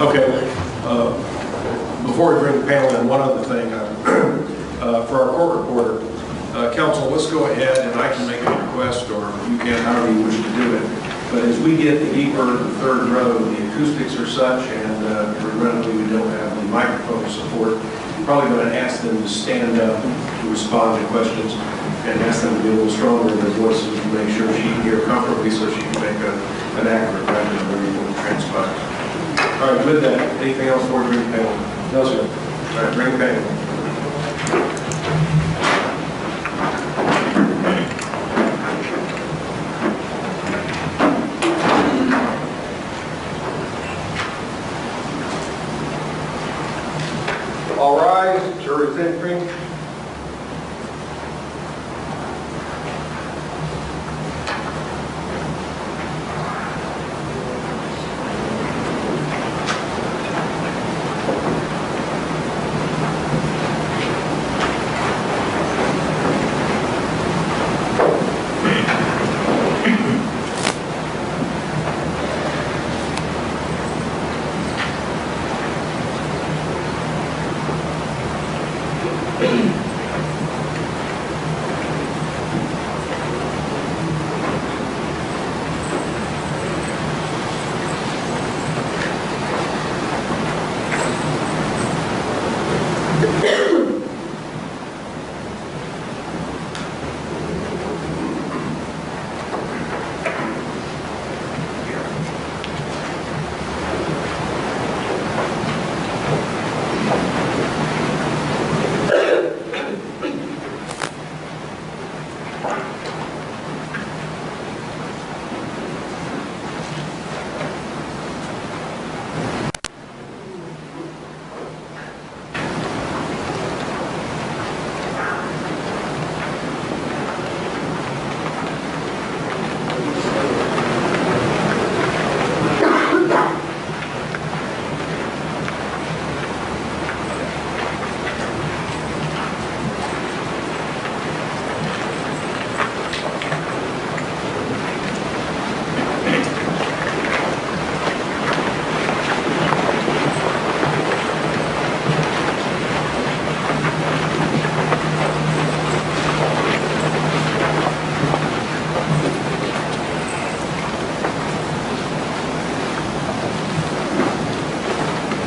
Okay. Before we bring the panel in, one other thing. For our court reporter, counsel, let's go ahead and I can make a request, or you can, however you wish to do it. But as we get deeper in the third row, the acoustics are such, and regrettably we don't have the microphone support. I'm probably going to ask them to stand up to respond to questions, and ask them to be a little stronger in their voices to make sure she can hear comfortably, so she can make an accurate record of everything that transpires. All right, with that, anything else for bring the panel? No, sir. All right, bring the panel. All rise, jury's entering.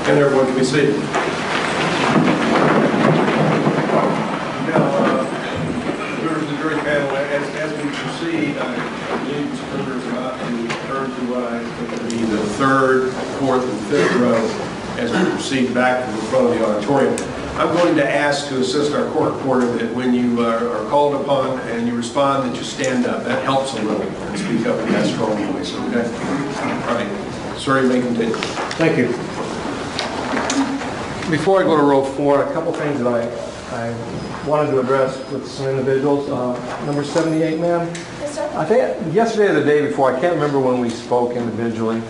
And everyone can be seated. Now, members of the jury panel, as we proceed, I believe Mr. Kruger is about to turn to what I think will be the third, fourth, and fifth row as we proceed back to the front of the auditorium. I'm going to ask to assist our court reporter that when you are called upon and you respond, that you stand up. That helps a little, and speak up in that strong voice, okay? All right. Sir, you may continue. Thank you. Before I go to row 4, a couple things that I wanted to address with some individuals. Number 78, ma'am. Yes, sir. I think yesterday or the day before, I can't remember when we spoke individually,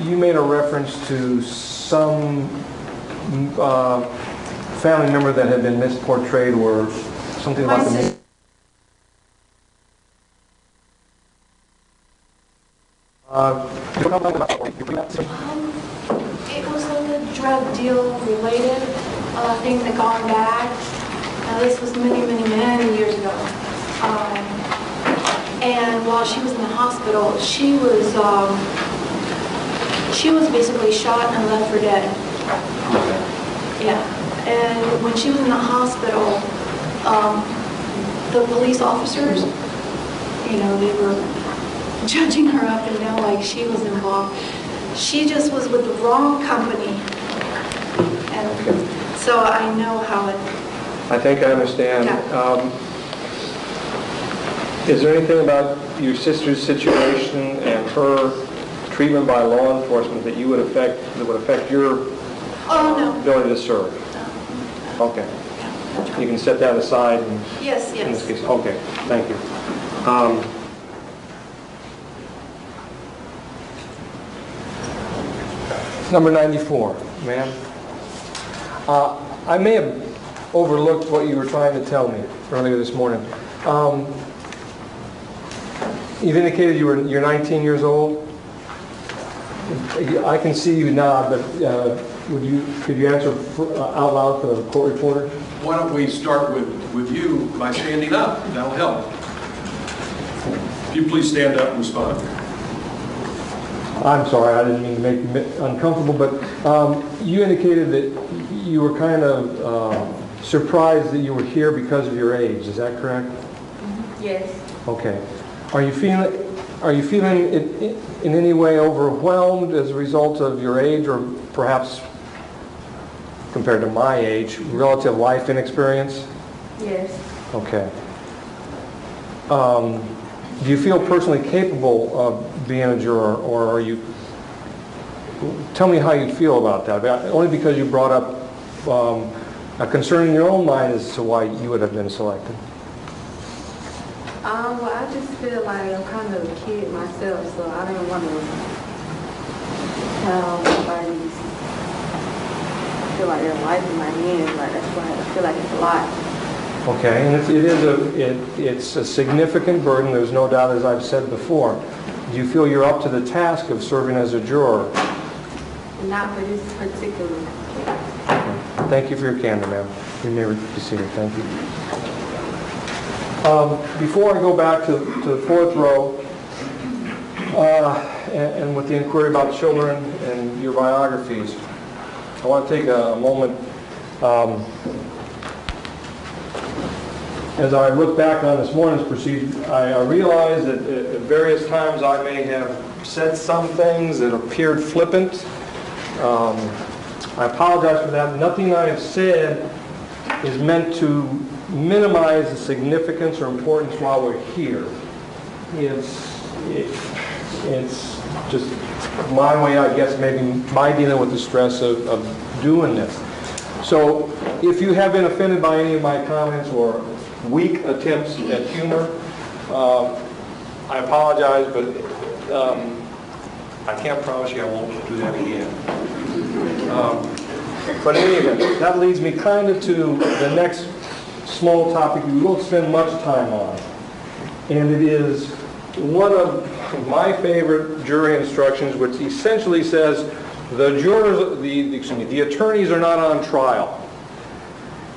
you made a reference to some family member that had been misportrayed or something about the... It was like a drug deal related thing that gone bad. Now this was many years ago. And while she was in the hospital, she was basically shot and left for dead. Yeah. And when she was in the hospital, the police officers, you know, they were judging her up and down like she was involved. She just was with the wrong company. And so I know how it... I think I understand. Yeah. Is there anything about your sister's situation and her treatment by law enforcement that would affect your ability to serve? No. Okay. You can set that aside. Yes. In this case. Okay. Thank you. Number 94, ma'am. I may have overlooked what you were trying to tell me earlier this morning. You've indicated you're 19 years old. I can see you nod, but could you answer out loud for the court reporter? Why don't we start with you by standing up? That'll help. If you please stand up and respond. I'm sorry, I didn't mean to make you uncomfortable, but you indicated that you were kind of surprised that you were here because of your age. Is that correct? Yes. Okay. Are you feeling in any way overwhelmed as a result of your age, or perhaps compared to my age, relative life inexperience? Yes. Okay. Do you feel personally capable of being a juror, or are you... Tell me how you feel about that, only because you brought up a concern in your own mind as to why you would have been selected. Well, I just feel like I'm kind of a kid myself, so I don't want to tell somebody feel like their life in my hands. Like, that's why I feel like it's a lot. Okay, and it's a significant burden. There's no doubt, as I've said before. Do you feel you're up to the task of serving as a juror? Not for this particular case. Okay. Thank you for your candor, ma'am. You may be seated. Thank you. Before I go back to the fourth row, and with the inquiry about children and your biographies, I want to take a moment. As I look back on this morning's proceedings, I realize that at various times I may have said some things that appeared flippant. I apologize for that. Nothing I have said is meant to minimize the significance or importance while we're here. It's just my way, I guess, maybe my dealing with the stress of doing this. So if you have been offended by any of my comments or weak attempts at humor, I apologize, but I can't promise you I won't do that again. But in any event, that leads me kind of to the next small topic we won't spend much time on. And it is one of my favorite jury instructions, which essentially says the attorneys are not on trial,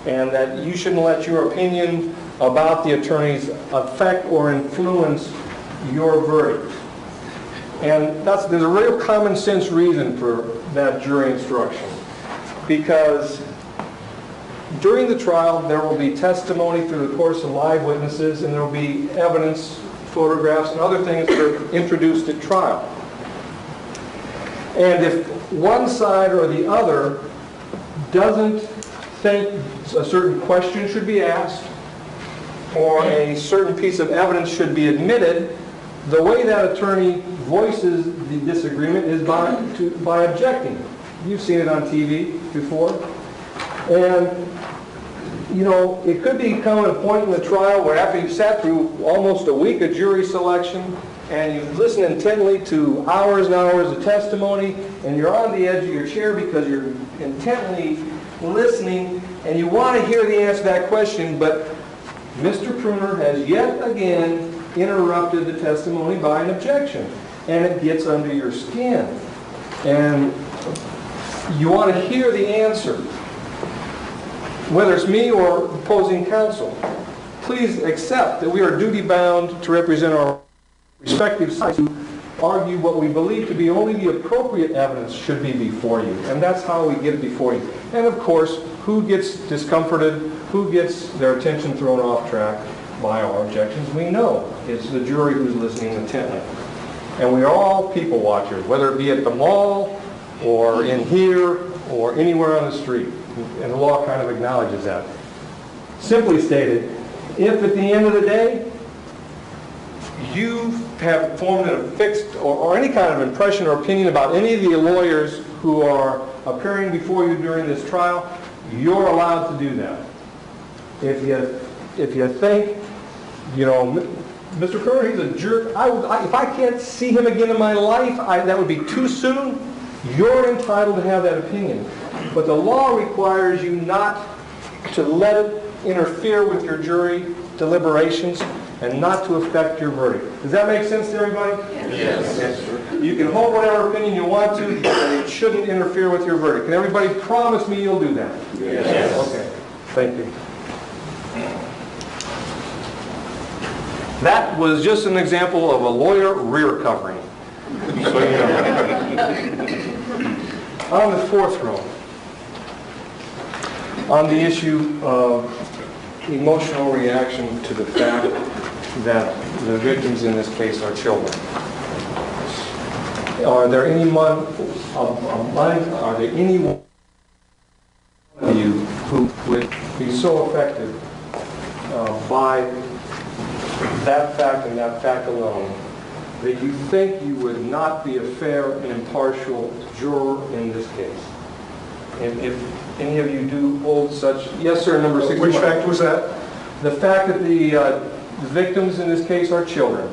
and that you shouldn't let your opinion about the attorneys affect or influence your verdict. And there's a real common sense reason for that jury instruction, because during the trial there will be testimony through the course of live witnesses, and there will be evidence, photographs, and other things that are introduced at trial. And if one side or the other doesn't think a certain question should be asked or a certain piece of evidence should be admitted, the way that attorney voices the disagreement is by objecting. You've seen it on TV before. And, you know, it could become a point in the trial where after you've sat through almost a week of jury selection and you've listened intently to hours and hours of testimony, and you're on the edge of your chair because you're intently listening and you want to hear the answer to that question, but Mr. Pruner has yet again interrupted the testimony by an objection, and it gets under your skin. And you want to hear the answer, whether it's me or opposing counsel. Please accept that we are duty-bound to represent our respective sides, to argue what we believe to be only the appropriate evidence should be before you. And that's how we get it before you. And of course, who gets discomforted, who gets their attention thrown off track by our objections? We know it's the jury who's listening intently. And we are all people watchers, whether it be at the mall or in here or anywhere on the street. And the law kind of acknowledges that. Simply stated, if at the end of the day you have formed a fixed or any kind of impression or opinion about any of the lawyers who are appearing before you during this trial, you're allowed to do that. If you think, you know, Mr. Pruner, he's a jerk, if I can't see him again in my life, that would be too soon, you're entitled to have that opinion. But the law requires you not to let it interfere with your jury deliberations, and not to affect your verdict. Does that make sense to everybody? Yes. Okay. You can hold whatever opinion you want to, but it shouldn't interfere with your verdict. Can everybody promise me you'll do that? Yes. Okay. Thank you. That was just an example of a lawyer rear covering. So you know. On the fourth row, on the issue of emotional reaction to the fact that the victims in this case are children. Are there any of you who would be so affected by that fact and that fact alone that you think you would not be a fair and impartial juror in this case? And if any of you do hold such, yes sir, number 61. Which fact was that? The fact that the victims in this case are children.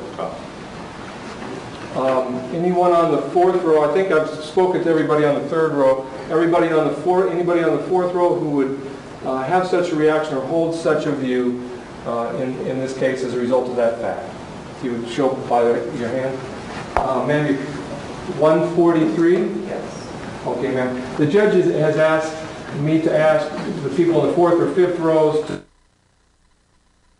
Anyone on the fourth row? I think I've spoken to everybody on the third row. Anybody on the fourth row who would have such a reaction or hold such a view in this case as a result of that fact? If you would show by your hand. Maybe 143? Yes. Okay, ma'am. The judge has asked me to ask the people in the fourth or fifth rows to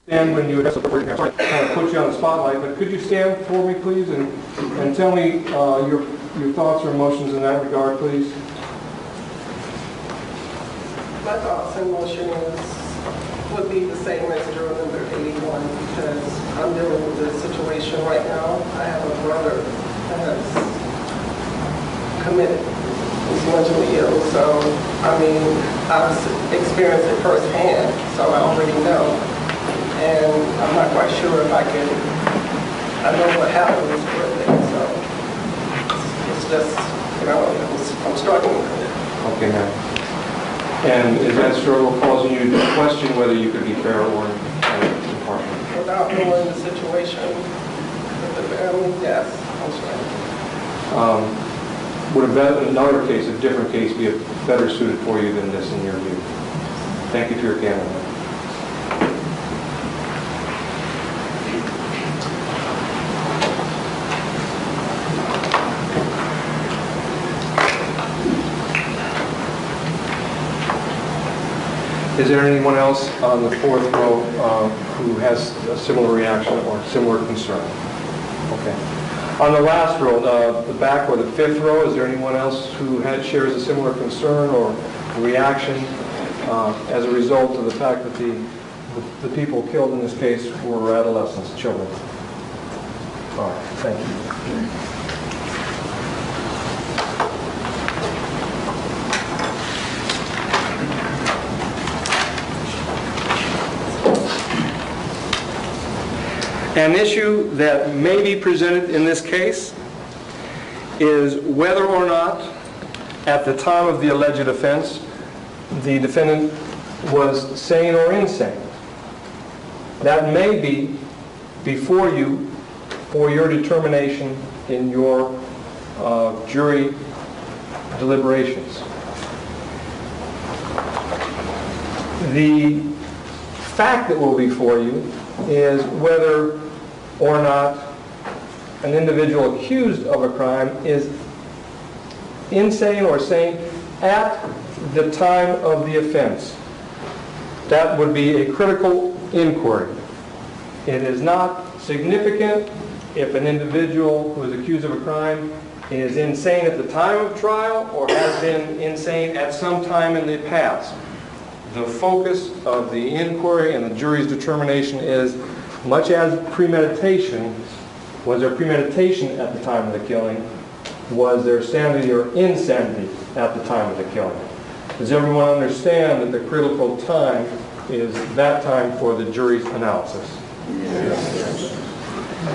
stand when you address the court. I'm sorry to put you on the spotlight, but could you stand for me, please, and tell me your thoughts or emotions in that regard, please? My thoughts and emotions would be the same as juror number 81 because I'm dealing with this situation right now. I have a brother that has committed. He's mentally ill, so I mean, I've experienced it firsthand, so I already know. And I'm not quite sure if I know what happened was birthday, so it's just, you know, I'm struggling with it. Okay, ma'am. And is that struggle causing you to question whether you could be fair or impartial? Without knowing the situation with the family, yes, I'm sorry. Would another case, a different case, be better suited for you than this in your view? Thank you for your candor. Is there anyone else on the fourth row who has a similar reaction or similar concern? Okay. On the last row, the back or the fifth row, is there anyone else who shares a similar concern or reaction as a result of the fact that the people killed in this case were adolescents, children? All right, thank you. An issue that may be presented in this case is whether or not, at the time of the alleged offense, the defendant was sane or insane. That may be before you for your determination in your jury deliberations. The fact that will be for you is whether or not an individual accused of a crime is insane or sane at the time of the offense. That would be a critical inquiry. It is not significant if an individual who is accused of a crime is insane at the time of trial or has been insane at some time in the past. The focus of the inquiry and the jury's determination is, much as premeditation, was there premeditation at the time of the killing? Was there sanity or insanity at the time of the killing? Does everyone understand that the critical time is that time for the jury's analysis? Yes.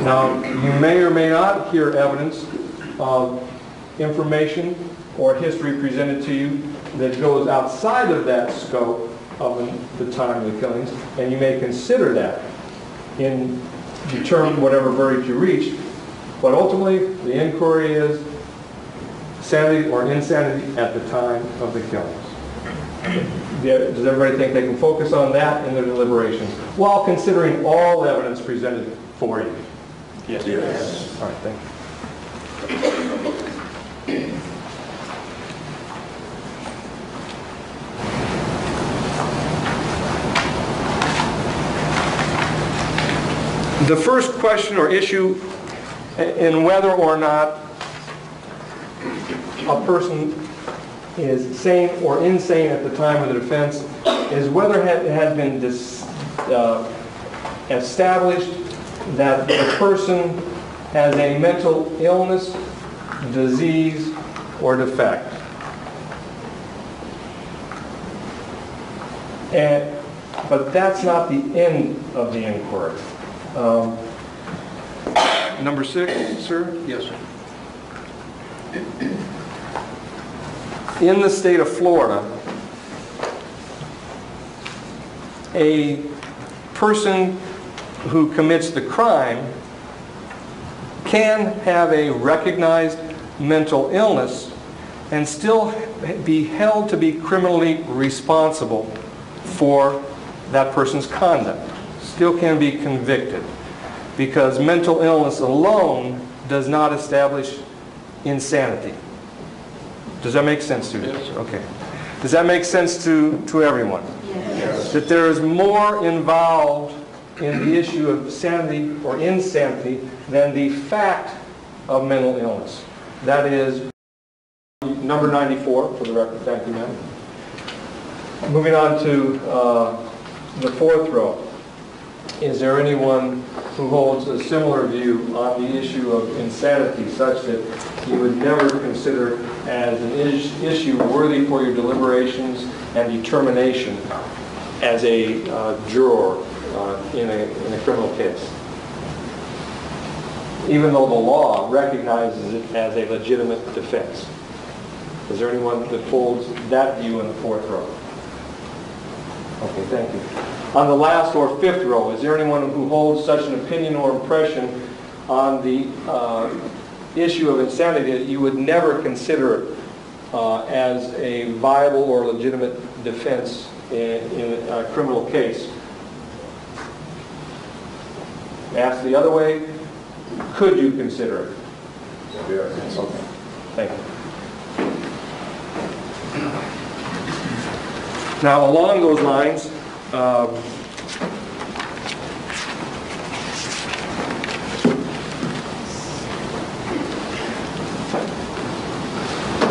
Now, you may or may not hear evidence of information or history presented to you that goes outside of that scope of the time of the killings, and you may consider that in determining whatever verdict you reach. But ultimately, the inquiry is sanity or insanity at the time of the killings. Does everybody think they can focus on that in their deliberations while considering all evidence presented for you? Yes. All right, thank you. The first question or issue in whether or not a person is sane or insane at the time of the defense is whether it had been established that the person has a mental illness, disease, or defect. But that's not the end of the inquiry. Number 6, sir? Yes, sir. In the state of Florida, a person who commits the crime can have a recognized mental illness and still be held to be criminally responsible for that person's conduct. Still can be convicted, because mental illness alone does not establish insanity. Does that make sense to you? Yes. Okay. Does that make sense to everyone? Yes. That there is more involved in the issue of sanity or insanity than the fact of mental illness. That is number 94 for the record. Thank you, ma'am. Moving on to the 4th row. Is there anyone who holds a similar view on the issue of insanity, such that you would never consider as an issue worthy for your deliberations and determination as a juror in a criminal case, even though the law recognizes it as a legitimate defense? Is there anyone that holds that view in the 4th row? Okay, thank you. On the last or 5th row, is there anyone who holds such an opinion or impression on the issue of insanity that you would never consider it as a viable or legitimate defense in a criminal case? Asked the other way, could you consider it? Yes. Okay. Thank you. Now, along those lines,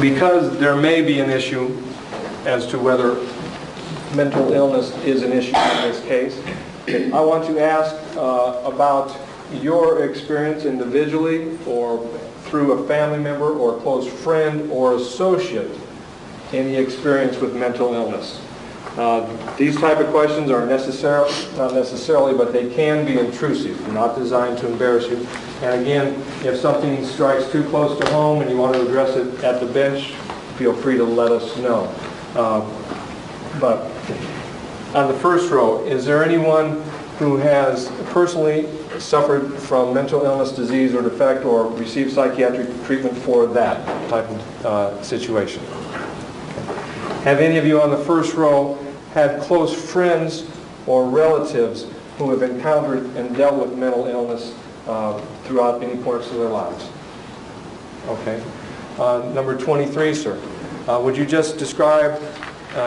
because there may be an issue as to whether mental illness is an issue in this case, I want to ask about your experience individually or through a family member or close friend or associate in the experience with mental illness. These type of questions are not necessarily, but they can be intrusive. They're not designed to embarrass you. And again, if something strikes too close to home and you want to address it at the bench, feel free to let us know. But on the 1st row, is there anyone who has personally suffered from mental illness, disease, or defect, or received psychiatric treatment for that type of situation? Have any of you on the 1st row had close friends or relatives who have encountered and dealt with mental illness throughout any points of their lives? Okay. Number 23, sir. Would you just describe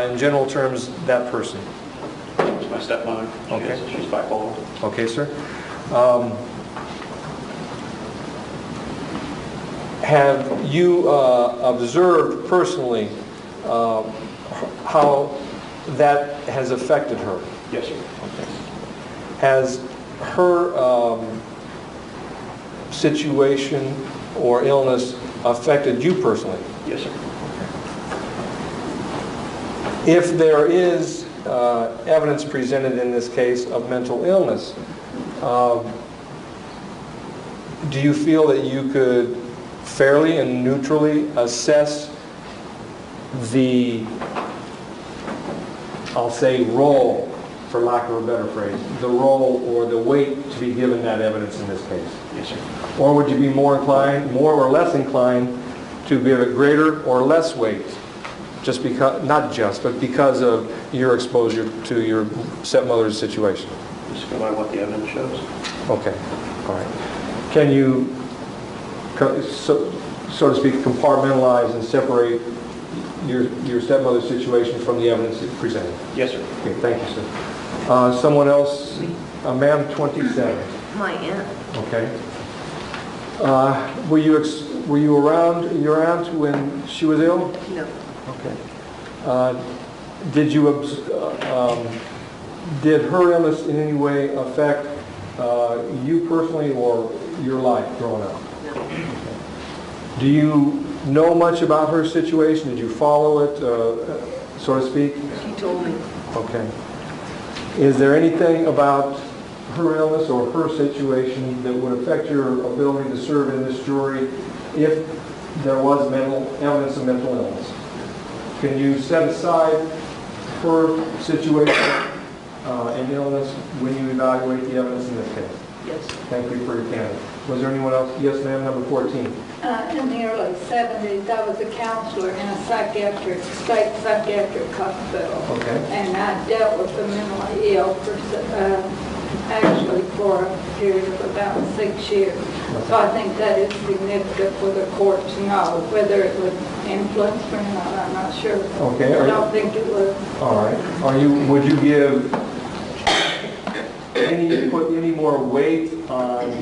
in general terms that person? It's my stepmother. Okay. She's bipolar. Okay, sir. Have you observed personally how that has affected her? Yes, sir. Okay. Has her situation or illness affected you personally? Yes, sir. If there is evidence presented in this case of mental illness, do you feel that you could fairly and neutrally assess the, I'll say, role, for lack of a better phrase, the role or the weight to be given that evidence in this case? Yes, sir. Or would you be more or less inclined to give it greater or less weight just because, not just, but because of your exposure to your stepmother's situation? Just go by what the evidence shows. Okay, all right. Can you, so to speak, compartmentalize and separate your stepmother's situation from the evidence that you presented? Yes, sir. Okay, thank you, sir. Someone else? Ma'am, 27. My aunt. Okay. Were you around your aunt when she was ill? No. Okay. Did her illness in any way affect you personally or your life growing up? No. Do you know much about her situation? Did you follow it, so to speak? She told me. Okay. Is there anything about her illness or her situation that would affect your ability to serve in this jury if there was evidence of mental illness? Can you set aside her situation and illness when you evaluate the evidence in this case? Yes. Thank you for your candor. Was there anyone else? Yes, ma'am, number 14. In the early 70s, I was a counselor in a state psychiatric hospital. Okay. And I dealt with the mentally ill actually for a period of about 6 years. So I think that is significant for the court to know whether it was influenced or not. I'm not sure. Okay. I don't think it was. All right. Would you give put any more weight on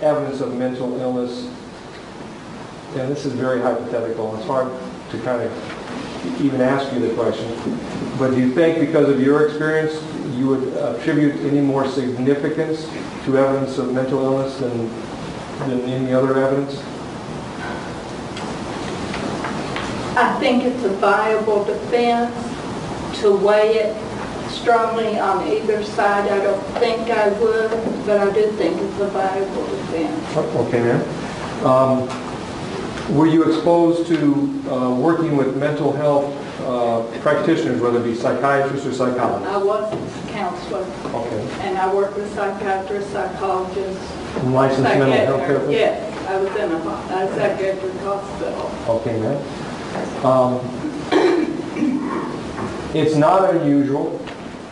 evidence of mental illness? And this is very hypothetical. It's hard to kind of even ask you the question. But do you think because of your experience you would attribute any more significance to evidence of mental illness than any other evidence? I think it's a viable defense to weigh it strongly on either side. I don't think I would, but I do think it's a viable defense. Okay, ma'am. Were you exposed to working with mental health practitioners, whether it be psychiatrists or psychologists? I was a counselor, Okay. and I worked with psychiatrists, psychologists. And licensed mental health therapists? Yes, I was in a psychiatric hospital. Okay, ma'am. It's not unusual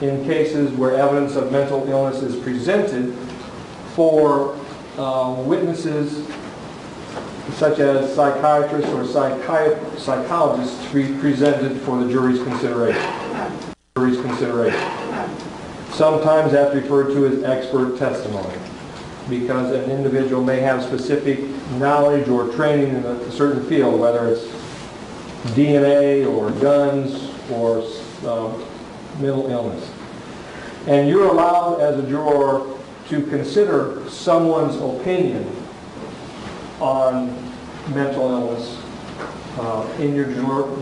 in cases where evidence of mental illness is presented for witnesses such as psychiatrists or psychologists to be presented for the jury's consideration. Sometimes that's referred to as expert testimony because an individual may have specific knowledge or training in a certain field, whether it's DNA or guns or mental illness. And you're allowed as a juror to consider someone's opinion on mental illness in your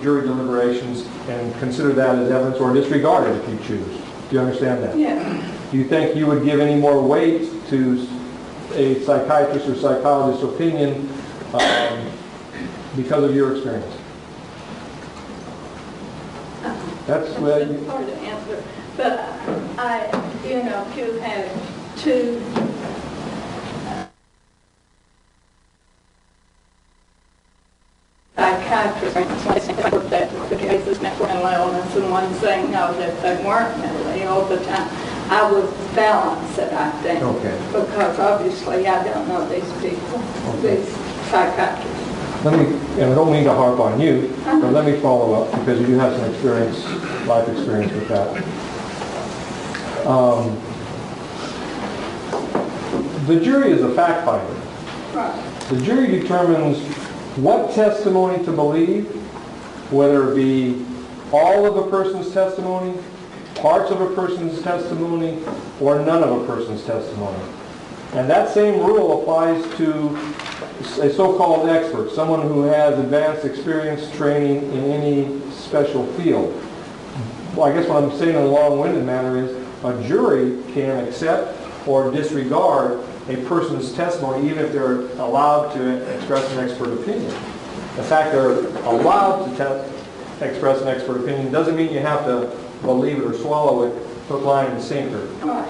jury deliberations and consider that as evidence or disregard it if you choose. Do you understand that? Yeah. Do you think you would give any more weight to a psychiatrist or psychologist's opinion because of your experience? That's where It's hard to answer, but I, to have two psychiatrists, that the cases meant for mental illness, and one saying no, that they weren't mentally ill all the time. I would balance it, I think, Okay. because obviously I don't know these people, these psychiatrists. and I don't mean to harp on you, but let me follow up because you do have some experience, life experience with that. The jury is a fact finder. Right. The jury determines what testimony to believe, whether it be all of a person's testimony, parts of a person's testimony, or none of a person's testimony. And that same rule applies to a so-called expert, someone who has advanced experience, training in any special field. Well, I guess what I'm saying in a long-winded manner is a jury can accept or disregard a person's testimony even if they're allowed to express an expert opinion. The fact they're allowed to express an expert opinion doesn't mean you have to believe it or swallow it, hook, line, and sinker. Right.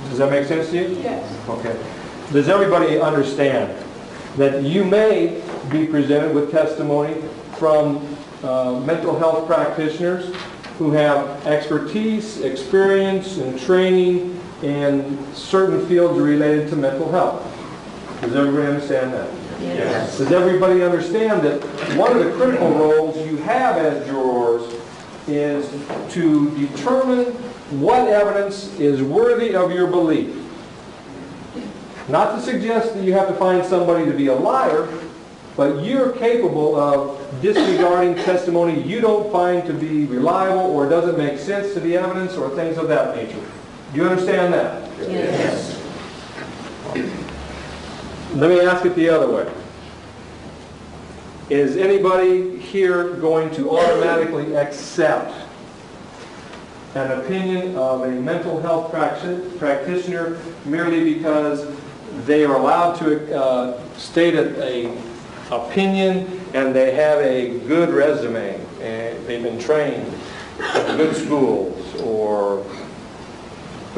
Does that make sense to you? Yes. Okay. Does everybody understand that you may be presented with testimony from mental health practitioners who have expertise, experience, and training in certain fields related to mental health. Does everybody understand that? Yes. Does everybody understand that one of the critical roles you have as jurors is to determine what evidence is worthy of your belief? Not to suggest that you have to find somebody to be a liar, but you're capable of disregarding testimony you don't find to be reliable or doesn't make sense to the evidence or things of that nature. Do you understand that? Yes. Let me ask it the other way. Is anybody here going to automatically accept an opinion of a mental health practitioner merely because they are allowed to state an opinion and they have a good resume and they've been trained at good schools or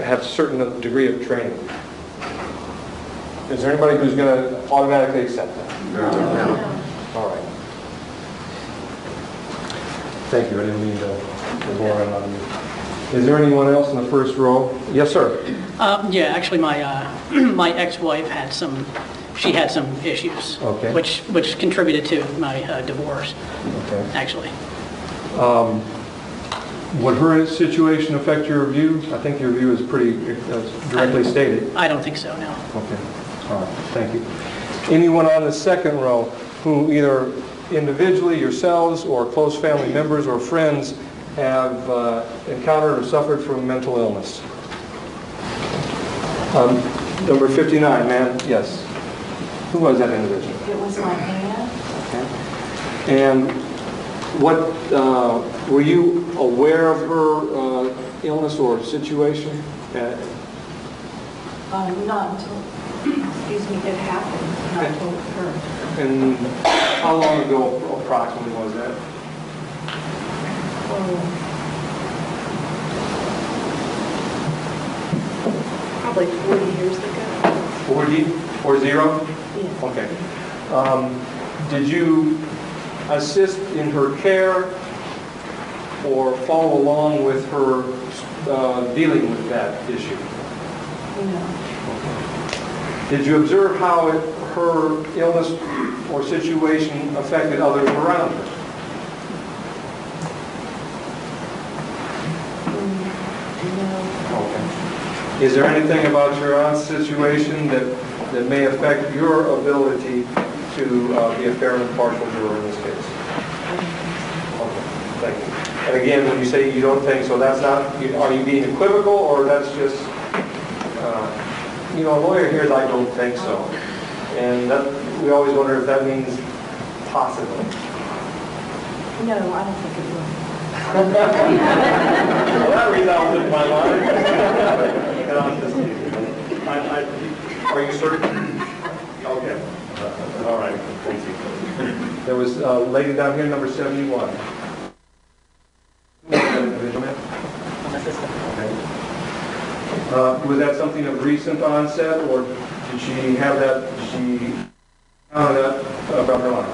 have a certain degree of training? Is there anybody who's going to automatically accept that? No. All right. Thank you. I didn't mean to bore on you. Is there anyone else in the first row? Yes, sir. Yeah, actually, my my ex-wife had some issues, Okay. which contributed to my divorce. Okay. Actually, Would her situation affect your view? I think your view is pretty directly stated. I don't think so. No. Okay. All right. Thank you. Anyone on the second row who either individually, yourselves, or close family members or friends have encountered or suffered from mental illness? Number 59, ma'am. Yes. Who was that individual? It was my aunt. Okay. And what, were you aware of her illness or situation? Not until, excuse me, it happened. Not told her. And how long ago approximately was that? Probably 40 years ago. 40 or 0? Yes. Okay. Did you assist in her care or follow along with her dealing with that issue? No. Did you observe how her illness or situation affected others around her? No. Okay. Is there anything about your aunt's situation that may affect your ability to be a fair and impartial juror in this case? Okay, thank you. And again, when you say you don't think so, that's not, are you being equivocal or that's just, a lawyer hears I don't think so. And we always wonder if that means possibly. No, I don't think it will. Well, that resolves it in my mind. And I'm just kidding. Are you certain? Okay. All right. Thank you. There was a lady down here, number 71. Okay. Was that something of recent onset, or did she have that? Did she have that about her life?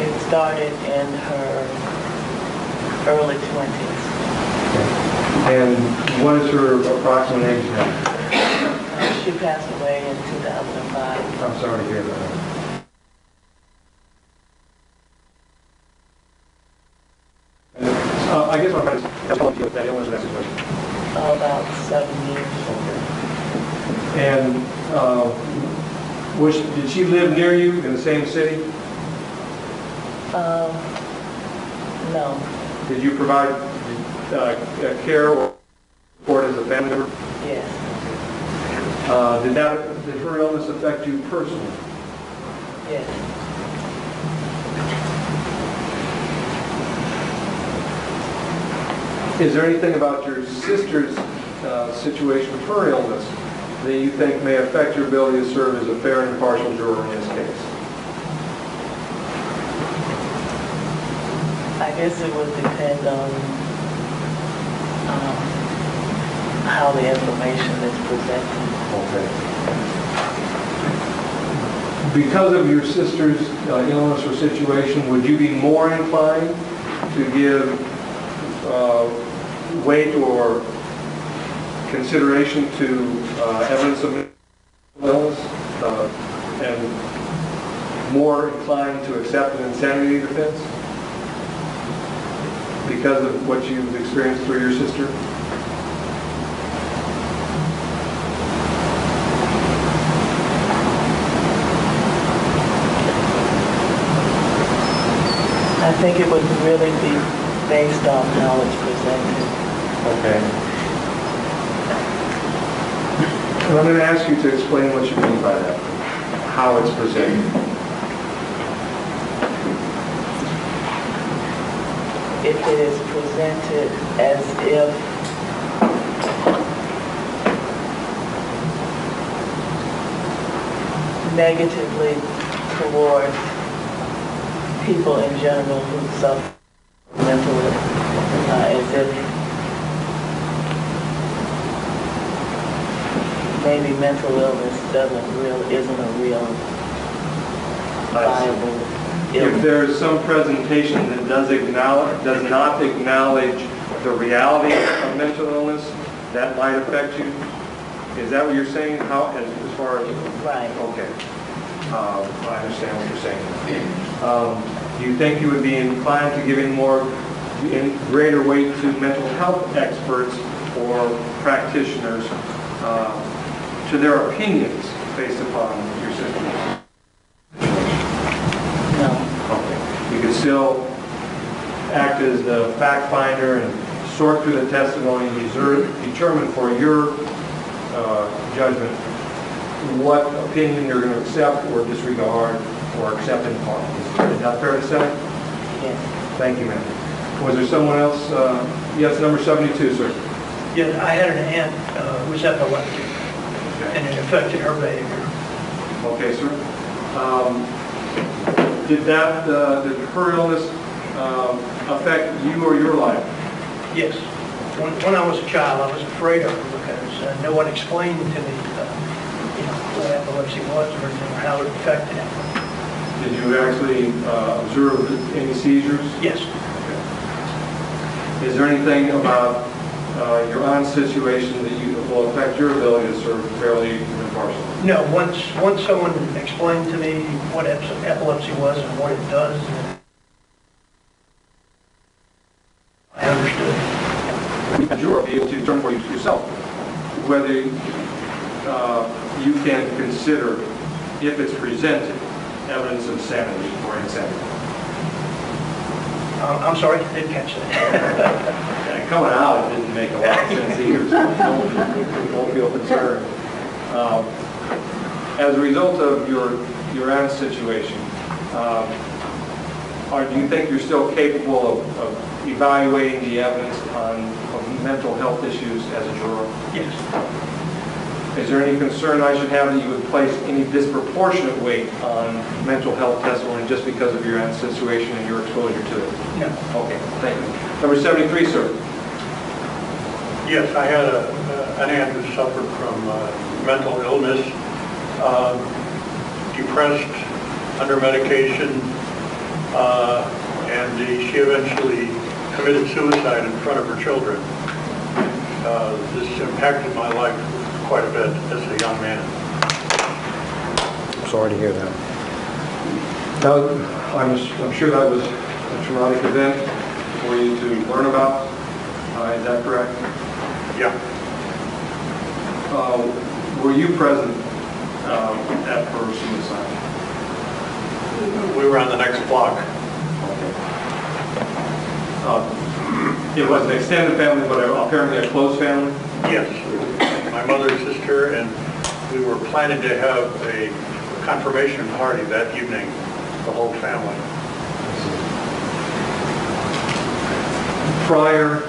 It started in her early 20s. And what is her approximate age now? She passed away in 2005. I'm sorry to hear that. I guess my friend has helped you with that illness and that situation. About 7 years. And did she live near you in the same city? No. Did you provide care or support as a family member? Yes. Did her illness affect you personally? Yes. Is there anything about your sister's situation with her illness that you think may affect your ability to serve as a fair and impartial juror in this case? I guess it would depend on how the information is presented. Okay. Because of your sister's illness or situation, would you be more inclined to give weight or consideration to evidence of mental illness and more inclined to accept an insanity defense because of what you've experienced through your sister? I think it would really be based on how it's presented. Okay. And I'm going to ask you to explain what you mean by that, how it's presented. If it is presented as if negatively toward people in general who suffer mentally, as if maybe mental illness isn't a real viable If illness. there is some presentation that does not acknowledge the reality of mental illness, that might affect you. Is that what you're saying? How, as far as Right. okay, I understand what you're saying. Do you think you would be inclined to giving greater weight to mental health experts or practitioners to their opinions based upon your sister's? No. Okay. You could still act as the fact finder and sort through the testimony and determine for your judgment what opinion you're going to accept or disregard or accept in part. Is that fair to say? Yes. Thank you, ma'am. Was there someone else? Yes, number 72, sir. Yeah, I had an aunt who was epileptic, and it affected her behavior. Okay, sir. Did her illness affect you or your life? Yes. When I was a child, I was afraid of her because no one explained to me, what epilepsy was or how it affected it. Did you actually observe any seizures? Yes. Is there anything about your aunt's situation that will affect your ability to serve fairly impartially? No, once someone explained to me what epilepsy was and what it does, I understood. And you'll be able to determine for yourself whether you can consider, if it's presented, evidence of sanity or insanity. I'm sorry, I didn't catch that. Yeah, coming out, it didn't make a lot of sense either, so don't feel concerned. As a result of your aunt's situation, do you think you're still capable of evaluating the evidence of mental health issues as a juror? Yes. Is there any concern I should have that you would place any disproportionate weight on mental health testimony just because of your aunt's situation and your exposure to it? No. Okay, thank you. Number 73, sir. Yes, I had an aunt who suffered from mental illness, depressed, under medication, and she eventually committed suicide in front of her children. This impacted my life quite a bit as a young man. I'm sorry to hear that. Now, I'm sure that was a traumatic event for you to learn about. Is that correct? Yeah. Were you present at her suicide? We were on the next block. Okay. It was an extended family, but apparently a close family? Yes. My mother, sister, and we were planning to have a confirmation party that evening, the whole family. Prior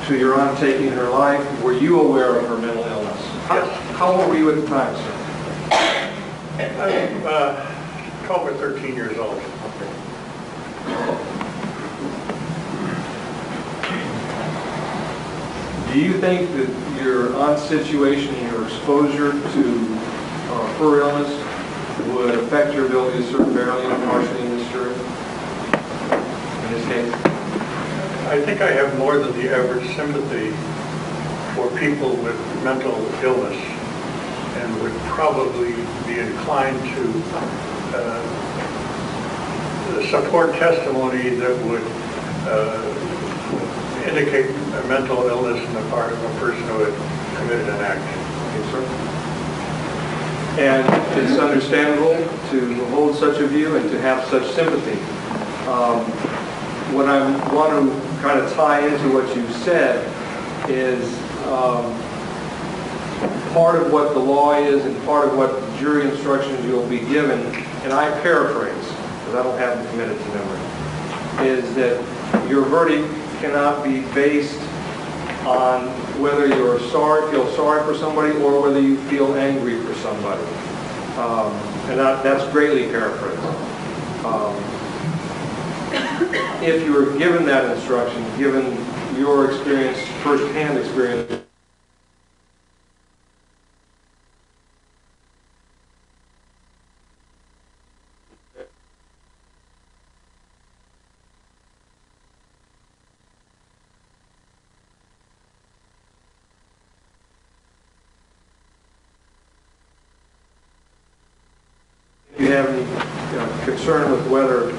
to your aunt taking her life, were you aware of her mental illness? Yes. How old were you at the time, sir? I'm 12 or 13 years old. Do you think that your aunt's situation, your exposure to her illness, would affect your ability to serve fairly and impartially in this jury? In this case? I think I have more than the average sympathy for people with mental illness and would probably be inclined to support testimony that would indicate a mental illness on the part of a person who had committed an act. Yes, sir. And it's understandable to hold such a view and to have such sympathy. What I want to kind of tie into what you said is part of what the law is and part of what jury instructions you'll be given, and I paraphrase, because I don't have them committed to memory, is that your verdict cannot be based on whether you're feel sorry for somebody or whether you feel angry for somebody. And that's greatly paraphrased. If you were given that instruction, given your experience, first-hand experience, if you have any concern with whether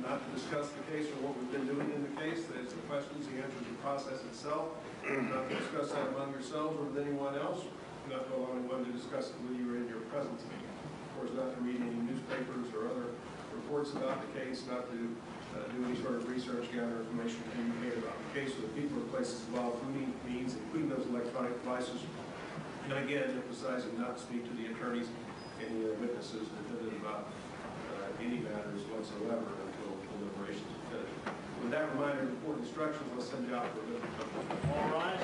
not to discuss the case or what we've been doing in the case. There's the questions, the answers, the process itself. Not to discuss that among yourselves or with anyone else. Not to allow anyone to discuss it with you in your presence meeting. Of course, not to read any newspapers or other reports about the case, not to do any sort of research, gather information, communicate about the case or the people or places involved through any means, including those electronic devices. And again, emphasizing not to speak to the attorneys, any witnesses definitive about any matters whatsoever until deliberations are finished. With that reminder of important instructions, let's send you out for a bit. All rise.